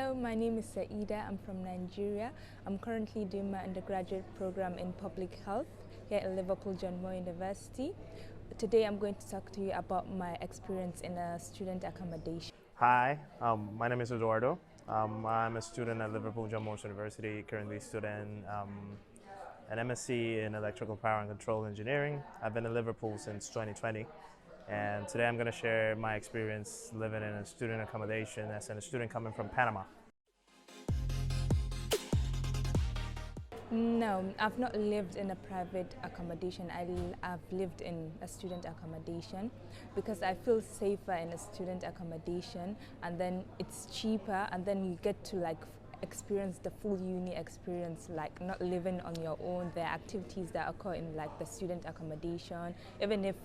Hello, my name is Saida. I'm from Nigeria. I'm currently doing my undergraduate program in public health here at Liverpool John Moore University. Today I'm going to talk to you about my experience in a student accommodation. Hi, my name is Eduardo. I'm a student at Liverpool John Moore University, currently studying an MSc in Electrical Power and Control Engineering. I've been in Liverpool since 2020, and today I'm going to share my experience living in a student accommodation as a student coming from Panama. No, I've not lived in a private accommodation. I've lived in a student accommodation because I feel safer in a student accommodation, and then it's cheaper, and then you get to experience the full uni experience, like not living on your own. There are activities that occur in the student accommodation, even if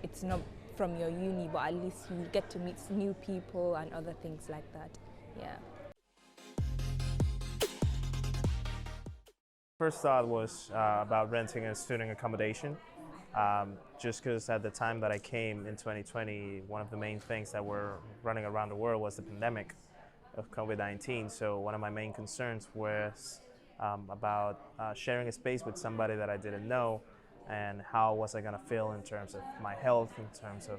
it's not from your uni, but at least you get to meet new people and other things like that. Yeah. First thought was about renting a student accommodation, just because at the time that I came in 2020, one of the main things that were running around the world was the pandemic of COVID-19. So one of my main concerns was about sharing a space with somebody that I didn't know, and how was I going to feel in terms of my health, in terms of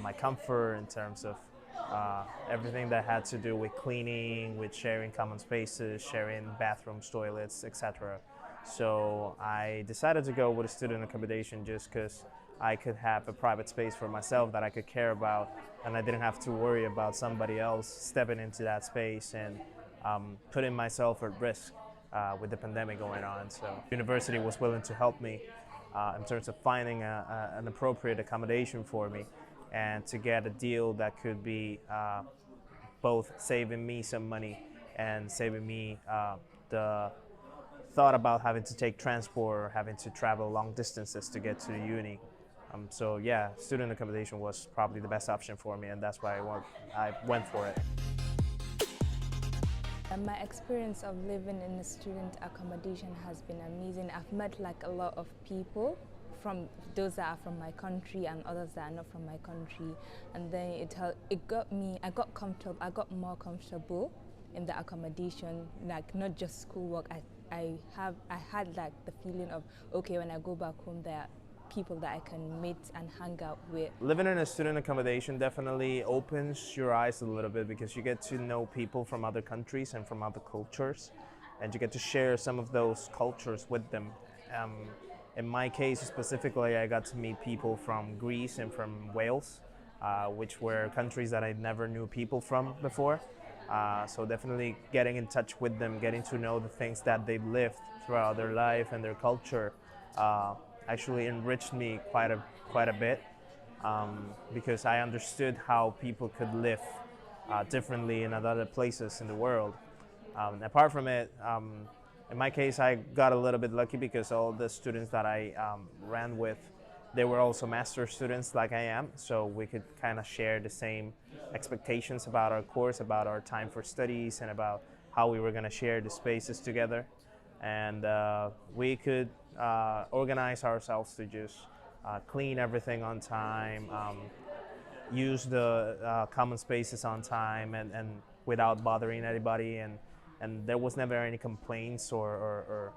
my comfort, in terms of everything that had to do with cleaning, with sharing common spaces, sharing bathrooms, toilets, etc. So I decided to go with a student accommodation just because I could have a private space for myself that I could care about, and I didn't have to worry about somebody else stepping into that space and putting myself at risk with the pandemic going on. So university was willing to help me in terms of finding an appropriate accommodation for me, and to get a deal that could be both saving me some money and saving me the thought about having to take transport or having to travel long distances to get to the uni. So yeah, student accommodation was probably the best option for me, and that's why I went for it. My experience of living in a student accommodation has been amazing. I've met a lot of people, from those that are from my country and others that are not from my country, and then I got more comfortable in the accommodation, not just schoolwork. I had the feeling of, okay, when I go back home, there are people that I can meet and hang out with. Living in a student accommodation definitely opens your eyes a little bit, because you get to know people from other countries and from other cultures, and you get to share some of those cultures with them. In my case specifically, I got to meet people from Greece and from Wales, which were countries that I never knew people from before. So definitely getting in touch with them, getting to know the things that they've lived throughout their life and their culture actually enriched me quite a bit, because I understood how people could live differently in other places in the world. Apart from it, in my case, I got a little bit lucky because all the students that I ran with, they were also master students like I am, so we could kind of share the same expectations about our course, about our time for studies, and about how we were going to share the spaces together. And we could organize ourselves to just clean everything on time, use the common spaces on time, and without bothering anybody, and there was never any complaints or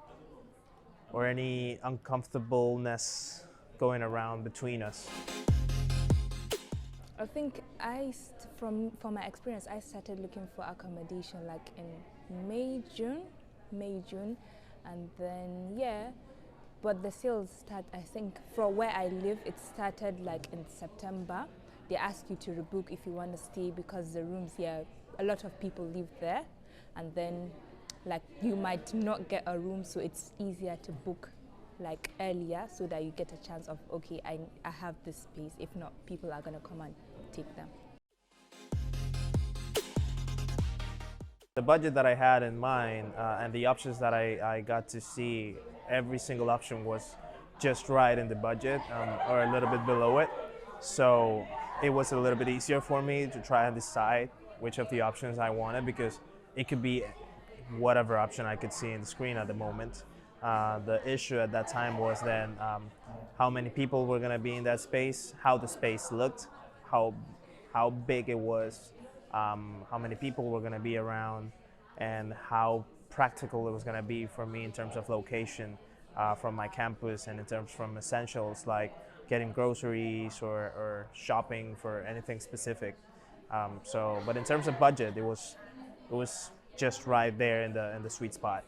any uncomfortableness going around between us. I think from my experience, I started looking for accommodation in May, June, and then yeah. But the sales start, I think, from where I live, it started in September. They ask you to rebook if you want to stay, because the rooms here, a lot of people live there, and then you might not get a room, so it's easier to book earlier, so that you get a chance of, okay, I have this space. If not, people are going to come and take them. The budget that I had in mind and the options that I got to see, every single option was just right in the budget, or a little bit below it. So it was a little bit easier for me to try and decide which of the options I wanted, because it could be whatever option I could see in the screen at the moment. The issue at that time was then how many people were going to be in that space, how the space looked, how big it was, how many people were going to be around, and how practical it was going to be for me in terms of location from my campus, and in terms from essentials like getting groceries or shopping for anything specific. But in terms of budget, it was just right there in the sweet spot.